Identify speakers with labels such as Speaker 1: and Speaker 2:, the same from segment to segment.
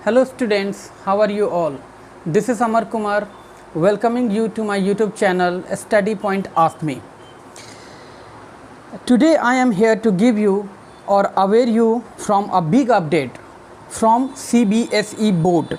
Speaker 1: Hello students, how are you all? This is Amar Kumar welcoming you to my YouTube channel Study Point Ask Me. Today I am here to give you or aware you from a big update from CBSE board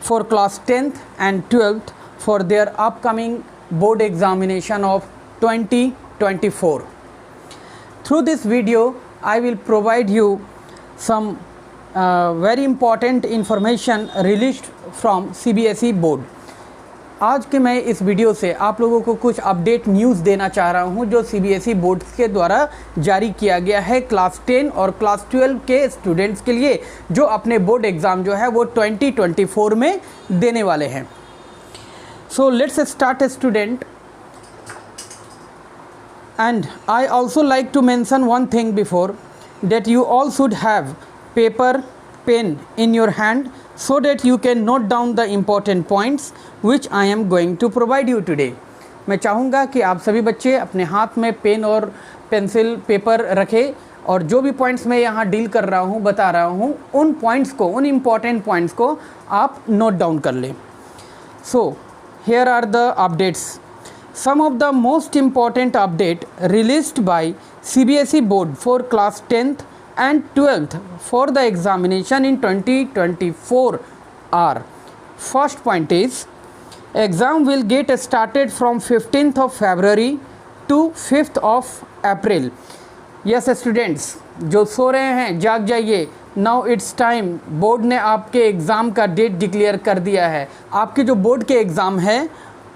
Speaker 1: for class 10th and 12th for their upcoming board examination of 2024. Through this video I will provide you some very important information released from CBSE board. आज के मैं इस video से आप लोगों को कुछ update news देना चाह रहा हूं जो CBSE बोर्ड के द्वारा जारी किया गया है क्लास 10 और क्लास 12 के स्टूडेंट्स के लिए जो अपने बोर्ड एग्ज़ाम जो है वो 2024 में देने वाले हैं। So let's start student, and I also like to mention one thing before that you all should have paper pen in your hand so that you can note down the important points which I am going to provide you today। मैं चाहूँगा कि आप सभी बच्चे अपने हाथ में pen और पेंसिल पेपर रखें और जो भी पॉइंट्स मैं यहाँ डील कर रहा हूँ बता रहा हूँ उन पॉइंट्स को, उन इम्पॉर्टेंट पॉइंट्स को आप नोट डाउन कर लें। सो here are the updates. Some of the most important update released by CBSE board for class 10th and 12th for the examination in 2024 are: first point is exam will get started from 15th of February to 5th of April। Yes students, जो सो रहे हैं जाग जाइए, now it's time. Board ने आपके exam का date declare कर दिया है। आपके जो बोर्ड के एग्ज़ाम है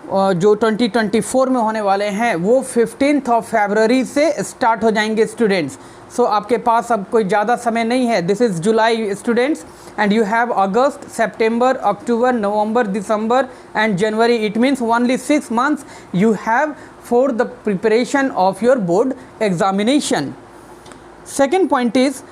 Speaker 1: जो 2024 में होने वाले हैं वो 15th ऑफ फरवरी से स्टार्ट हो जाएंगे स्टूडेंट्स। सो आपके पास अब कोई ज़्यादा समय नहीं है। This is July students and you have August, September, October, November, December and January. It means only 6 months you have for the preparation of your board examination। Second point is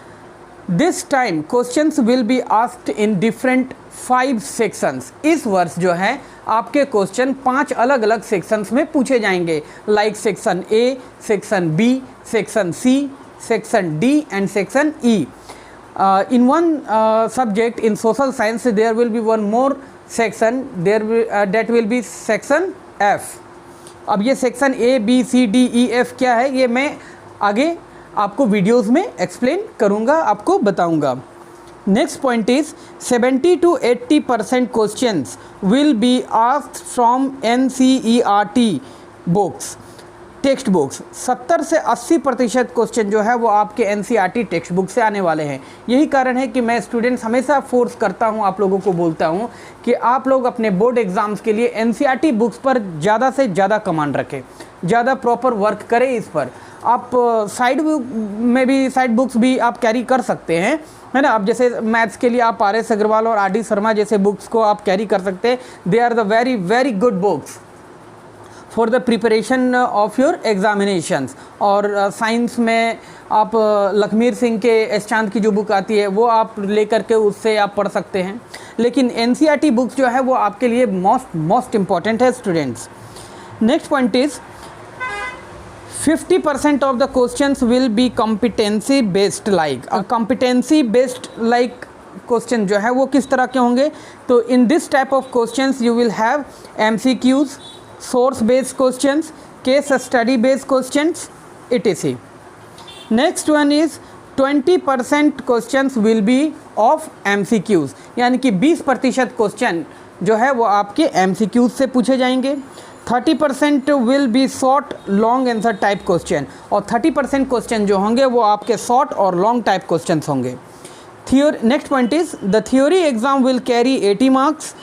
Speaker 1: this time questions will be asked in different 5 sections। इस वर्ष जो है आपके question 5 अलग अलग sections में पूछे जाएंगे, like section A, section B, section C, section D and section E. In one subject in social science there will be one more section, that will be section F. अब ये section A B C D E F क्या है ये मैं आगे आपको videos में explain करूँगा, आपको बताऊँगा। Next point is 70 to 80% questions will be asked from NCERT books, text books. 70 से 80% क्वेश्चन जो है वो आपके NCERT टेक्स्ट बुक से आने वाले हैं। यही कारण है कि मैं स्टूडेंट्स हमेशा फोर्स करता हूँ, आप लोगों को बोलता हूँ कि आप लोग अपने बोर्ड एग्ज़ाम्स के लिए NCERT बुक्स पर ज़्यादा से ज़्यादा कमांड रखें, ज़्यादा प्रॉपर वर्क करें इस पर। आप साइड में भी साइड बुक्स भी आप कैरी कर सकते हैं, है ना। अब जैसे मैथ्स के लिए आप RS अग्रवाल और RD शर्मा जैसे बुक्स को आप कैरी कर सकते हैं। They are the very very good books for the preparation of your examinations. और साइंस में आप लखमीर सिंह के एस चांद की जो बुक आती है वो आप लेकर के उससे आप पढ़ सकते हैं। लेकिन NCERT बुक्स जो है वो आपके लिए मोस्ट इम्पॉर्टेंट है students. Next point is 50% of the questions will be competency based like। competency based like question जो है वो किस तरह के होंगे, तो in this type of questions you will have MCQs, source based questions, case study based questions etc। next one is 20% questions will be of MCQs, यानी कि 20% क्वेश्चन जो है वो आपके MCQs से पूछे जाएंगे। 30% will be short long answer type question, और 30% क्वेश्चन जो होंगे वो आपके शॉर्ट और लॉन्ग टाइप क्वेश्चन होंगे। Next point is the theory exam will carry 80 marks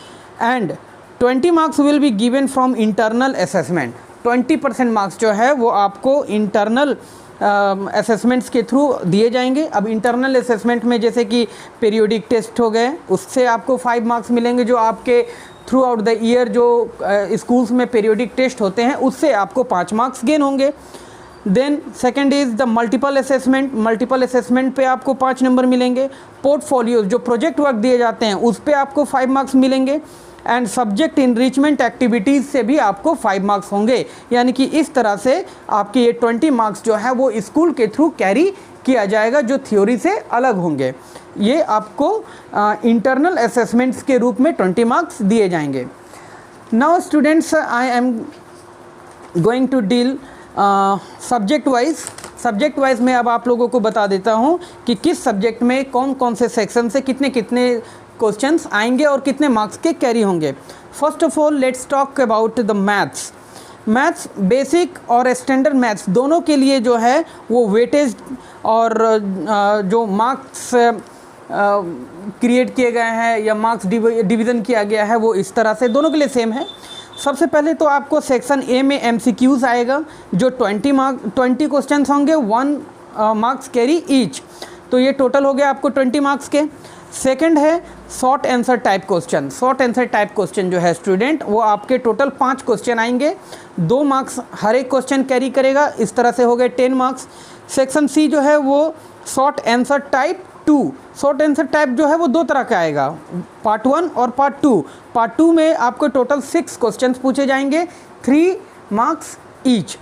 Speaker 1: and 20 marks will be given from internal assessment. 20% marks जो है वो आपको इंटरनल असेसमेंट्स के थ्रू दिए जाएंगे। अब इंटरनल असेसमेंट में जैसे कि पीरियोडिक टेस्ट हो गए उससे आपको 5 मार्क्स मिलेंगे, जो आपके थ्रू आउट द ईयर जो स्कूल्स में पीरियोडिक टेस्ट होते हैं उससे आपको 5 मार्क्स गेन होंगे। Then second is the multiple assessment. Multiple assessment पे आपको 5 नंबर मिलेंगे। पोर्टफोलियोज जो प्रोजेक्ट वर्क दिए जाते हैं उस पे आपको 5 मार्क्स मिलेंगे। एंड सब्जेक्ट इनरिचमेंट एक्टिविटीज़ से भी आपको 5 मार्क्स होंगे। यानी कि इस तरह से आपके ये 20 मार्क्स जो है वो स्कूल के थ्रू कैरी किया जाएगा, जो थ्योरी से अलग होंगे। ये आपको इंटरनल असेसमेंट्स के रूप में 20 मार्क्स दिए जाएंगे। Now students, I am going to deal subject wise मैं अब आप लोगों को बता देता हूँ कि किस सब्जेक्ट में कौन कौन से सेक्शन से कितने कितने क्वेश्चंस आएंगे और कितने मार्क्स के कैरी होंगे। First of all let's talk about the maths basic और स्टैंडर्ड मैथ्स दोनों के लिए जो है वो वेटेज और जो मार्क्स क्रिएट किए गए हैं या मार्क्स डिवीज़न किया गया है वो इस तरह से दोनों के लिए सेम है। सबसे पहले तो आपको सेक्शन ए में MCQs आएगा, जो 20 क्वेश्चन होंगे, 1 मार्क्स कैरी ईच, तो ये टोटल हो गया आपको 20 मार्क्स के। सेकंड है शॉर्ट आंसर टाइप क्वेश्चन जो है स्टूडेंट, वो आपके टोटल 5 क्वेश्चन आएंगे, 2 मार्क्स हर एक क्वेश्चन कैरी करेगा, इस तरह से हो गए 10 मार्क्स। सेक्शन सी जो है वो शॉर्ट आंसर टाइप 2 जो है वो 2 तरह का आएगा, पार्ट 1 और पार्ट 2। पार्ट 2 में आपको टोटल 6 क्वेश्चंस पूछे जाएंगे, 3 मार्क्स ईच,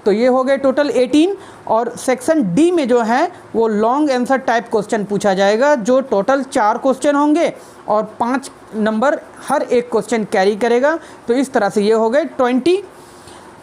Speaker 1: तो ये हो गए टोटल 18। और सेक्शन डी में जो है वो लॉन्ग आंसर टाइप क्वेश्चन पूछा जाएगा, जो टोटल 4 क्वेश्चन होंगे और 5 नंबर हर एक क्वेश्चन कैरी करेगा, तो इस तरह से ये हो गए 20।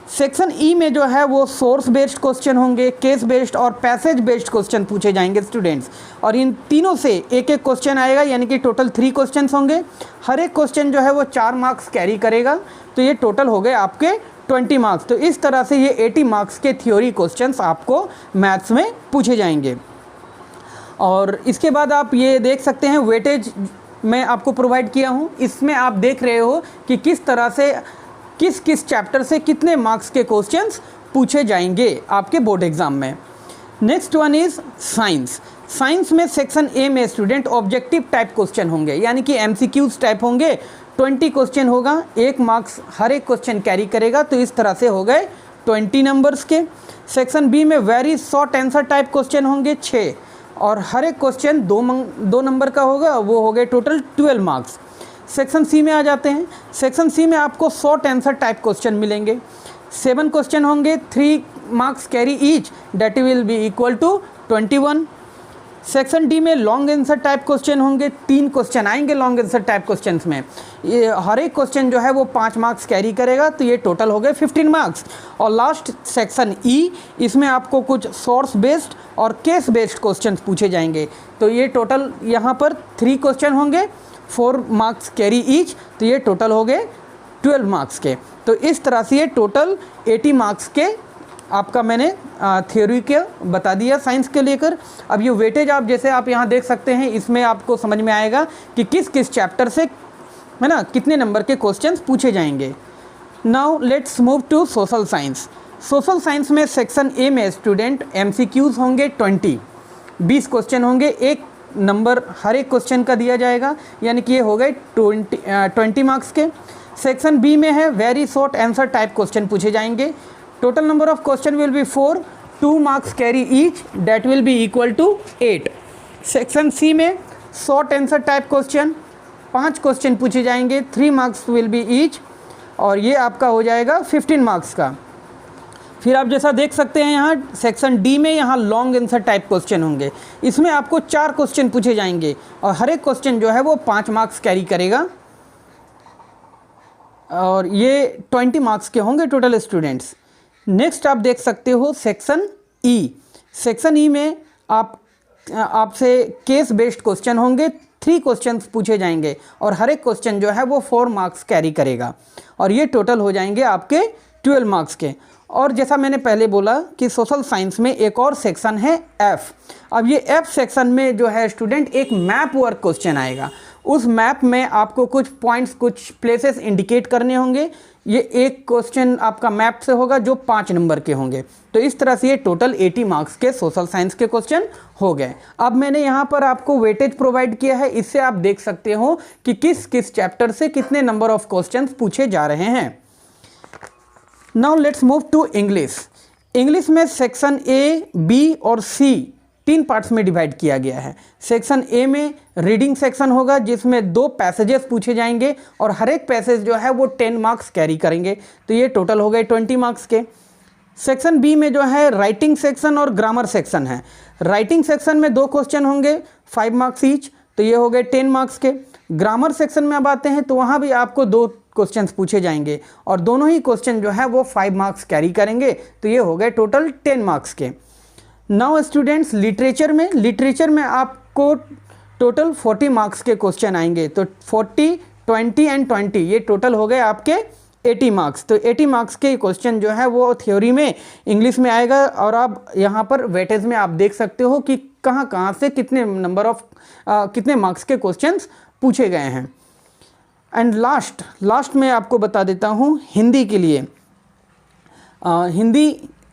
Speaker 1: सेक्शन ई में जो है वो सोर्स बेस्ड क्वेश्चन होंगे, केस बेस्ड और पैसेज बेस्ड क्वेश्चन पूछे जाएंगे स्टूडेंट्स, और इन तीनों से एक एक क्वेश्चन आएगा, यानी कि टोटल 3 क्वेश्चन होंगे, हर एक क्वेश्चन जो है वो 4 मार्क्स कैरी करेगा, तो ये टोटल हो गए आपके 20 मार्क्स। तो इस तरह से ये 80 मार्क्स के थ्योरी क्वेश्चंस आपको मैथ्स में पूछे जाएंगे। और इसके बाद आप ये देख सकते हैं वेटेज मैं आपको प्रोवाइड किया हूँ, इसमें आप देख रहे हो कि किस तरह से किस किस चैप्टर से कितने मार्क्स के क्वेश्चंस पूछे जाएंगे आपके बोर्ड एग्जाम में। नेक्स्ट वन इज़ साइंस में सेक्शन ए में स्टूडेंट ऑब्जेक्टिव टाइप क्वेश्चन होंगे, यानी कि MCQs टाइप होंगे, 20 क्वेश्चन होगा, 1 मार्क्स हर एक क्वेश्चन कैरी करेगा, तो इस तरह से हो गए 20 नंबर्स के। सेक्शन बी में very short answer type question होंगे 6, और हर एक क्वेश्चन 2 नंबर का होगा, वो हो गए टोटल 12 मार्क्स। सेक्शन सी में आ जाते हैं। सेक्शन सी में आपको शॉर्ट आंसर टाइप क्वेश्चन मिलेंगे, 7 क्वेश्चन होंगे, 3 marks carry each, that will be equal to 21। Section D में लॉन्ग आंसर टाइप क्वेश्चन होंगे, 3 क्वेश्चन आएंगे लॉन्ग आंसर टाइप क्वेश्चंस में, ये हर एक क्वेश्चन जो है वो 5 मार्क्स कैरी करेगा, तो ये टोटल हो गए 15 मार्क्स। और लास्ट सेक्शन ई, इसमें आपको कुछ सोर्स बेस्ड और केस बेस्ड क्वेश्चन पूछे जाएंगे, तो ये टोटल यहाँ पर 3 क्वेश्चन होंगे, 4 मार्क्स कैरी ईच, तो ये टोटल हो गए 12 मार्क्स के। तो इस तरह से ये टोटल 80 मार्क्स के आपका मैंने थ्योरी के बता दिया साइंस के लेकर। अब ये वेटेज आप जैसे आप यहाँ देख सकते हैं, इसमें आपको समझ में आएगा कि किस किस चैप्टर से है ना कितने नंबर के क्वेश्चंस पूछे जाएंगे। Now let's move to social science में सेक्शन ए में स्टूडेंट MCQs होंगे 20 क्वेश्चन होंगे, 1 नंबर हर एक क्वेश्चन का दिया जाएगा, यानी कि ये हो गए 20 मार्क्स के। सेक्शन बी में है very short answer type question पूछे जाएंगे, total number of question will be 4, 2 marks carry each, that will be equal to 8। Section C में short answer type question 5 question पूछे जाएंगे, 3 मार्क्स विल बी ईच, और ये आपका हो जाएगा 15 मार्क्स का। फिर आप जैसा देख सकते हैं यहाँ सेक्शन डी में यहाँ लॉन्ग आंसर टाइप क्वेश्चन होंगे, इसमें आपको 4 क्वेश्चन पूछे जाएंगे और हर एक क्वेश्चन जो है वो 5 मार्क्स कैरी करेगा, और ये 20 मार्क्स के होंगे टोटल स्टूडेंट्स। नेक्स्ट आप देख सकते हो सेक्शन ई में आपसे केस बेस्ड क्वेश्चन होंगे, 3 क्वेश्चंस पूछे जाएंगे और हर एक क्वेश्चन जो है वो 4 मार्क्स कैरी करेगा, और ये टोटल हो जाएंगे आपके 12 मार्क्स के। और जैसा मैंने पहले बोला कि सोशल साइंस में एक और सेक्शन है एफ। अब ये एफ सेक्शन में जो है स्टूडेंट एक मैप वर्क क्वेश्चन आएगा, उस मैप में आपको कुछ पॉइंट्स कुछ प्लेसेस इंडिकेट करने होंगे, ये एक क्वेश्चन आपका मैप से होगा जो 5 नंबर के होंगे। तो इस तरह से ये टोटल 80 मार्क्स के सोशल साइंस के क्वेश्चन हो गए। अब मैंने यहाँ पर आपको वेटेज प्रोवाइड किया है, इससे आप देख सकते हो कि किस किस चैप्टर से कितने नंबर ऑफ क्वेश्चंस पूछे जा रहे हैं। Now let's move to English में सेक्शन ए, बी और सी 3 पार्ट्स में डिवाइड किया गया है। सेक्शन ए में रीडिंग सेक्शन होगा जिसमें 2 पैसेजेस पूछे जाएंगे और हर एक पैसेज जो है वो 10 मार्क्स कैरी करेंगे, तो ये टोटल हो गए 20 मार्क्स के। सेक्शन बी में जो है राइटिंग सेक्शन और ग्रामर सेक्शन है। राइटिंग सेक्शन में 2 क्वेश्चन होंगे 5 मार्क्स ईच, तो ये हो गए 10 मार्क्स के। ग्रामर सेक्शन में अब आते हैं तो वहाँ भी आपको 2 क्वेश्चंस पूछे जाएंगे और दोनों ही क्वेश्चन जो है वो 5 मार्क्स कैरी करेंगे, तो ये हो गए टोटल 10 मार्क्स के। नाउ स्टूडेंट्स लिटरेचर में आपको टोटल 40 मार्क्स के क्वेश्चन आएंगे, तो 40, 20 एंड 20 ये टोटल हो गए आपके 80 मार्क्स। तो 80 मार्क्स के क्वेश्चन जो है वो थ्योरी में इंग्लिश में आएगा और आप यहाँ पर वेटेज में आप देख सकते हो कि कहाँ से कितने कितने मार्क्स के क्वेश्चंस पूछे गए हैं। एंड लास्ट में आपको बता देता हूँ हिंदी के लिए। हिंदी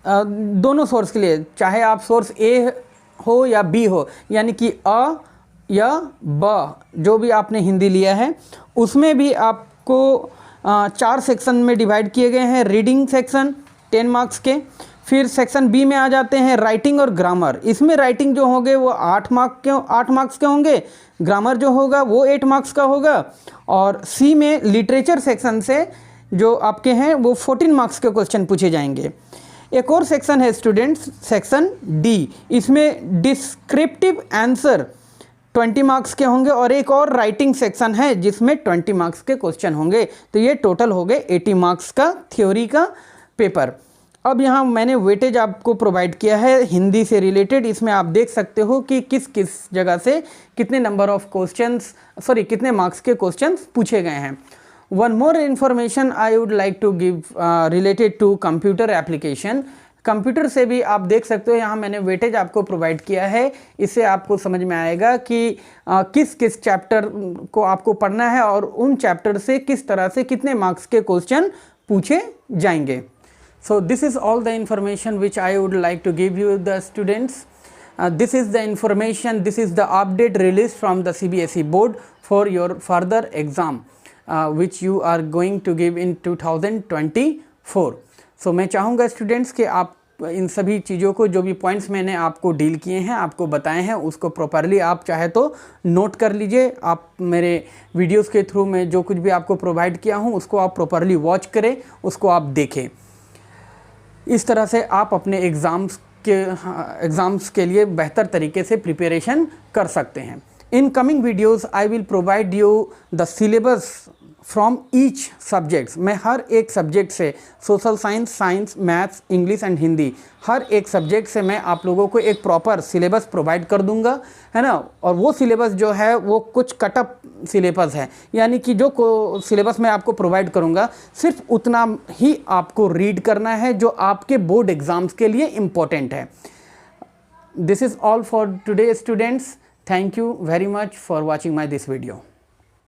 Speaker 1: दोनों सोर्स के लिए, चाहे आप सोर्स ए हो या बी हो, यानी कि अ या ब, जो भी आपने हिंदी लिया है उसमें भी आपको 4 सेक्शन में डिवाइड किए गए हैं। रीडिंग सेक्शन 10 मार्क्स के, फिर सेक्शन बी में आ जाते हैं राइटिंग और ग्रामर। इसमें राइटिंग जो होंगे वो 8 मार्क्स के होंगे, ग्रामर जो होगा वो 8 मार्क्स का होगा, और सी में लिटरेचर सेक्शन से जो आपके हैं वो 14 मार्क्स के क्वेश्चन पूछे जाएंगे। एक और सेक्शन है स्टूडेंट्स, सेक्शन डी, इसमें डिस्क्रिप्टिव आंसर 20 मार्क्स के होंगे और एक और राइटिंग सेक्शन है जिसमें 20 मार्क्स के क्वेश्चन होंगे, तो ये टोटल हो गए 80 मार्क्स का थ्योरी का पेपर। अब यहाँ मैंने वेटेज आपको प्रोवाइड किया है हिंदी से रिलेटेड, इसमें आप देख सकते हो कि किस किस जगह से कितने कितने मार्क्स के क्वेश्चंस पूछे गए हैं। One more information I would like to give related to computer application. Computer से भी आप देख सकते हो, यहाँ मैंने वेटेज आपको प्रोवाइड किया है, इससे आपको समझ में आएगा कि किस किस चैप्टर को आपको पढ़ना है और उन चैप्टर से किस तरह से कितने मार्क्स के क्वेश्चन पूछे जाएंगे। So this is all the information which I would like to give you the students. This is the information, this is the update released from the CBSE board for your further exam which you are going to give in 2024. So मैं चाहूँगा students कि आप इन सभी चीज़ों को, जो भी points मैंने आपको डील किए हैं, आपको बताए हैं, उसको प्रॉपरली आप चाहे तो नोट कर लीजिए। आप मेरे वीडियोज़ के थ्रू मैं जो कुछ भी आपको प्रोवाइड किया हूँ उसको आप प्रॉपरली वॉच करें, उसको आप देखें। इस तरह से आप अपने एग्ज़ाम्स के लिए बेहतर तरीके से प्रिपरेशन कर सकते हैं। In coming videos I will provide you the syllabus from each subjects. मैं हर एक सब्जेक्ट से, social science, maths, English and Hindi, हर एक सब्जेक्ट से मैं आप लोगों को एक प्रॉपर सिलेबस प्रोवाइड कर दूंगा, है ना। और वो सिलेबस जो है वो कुछ कटअप सिलेबस है, यानी कि जो सिलेबस मैं आपको प्रोवाइड करूंगा सिर्फ उतना ही आपको रीड करना है जो आपके बोर्ड एग्ज़ाम्स के लिए इम्पोर्टेंट है। This is all for today students. Thank you very much for watching my this video.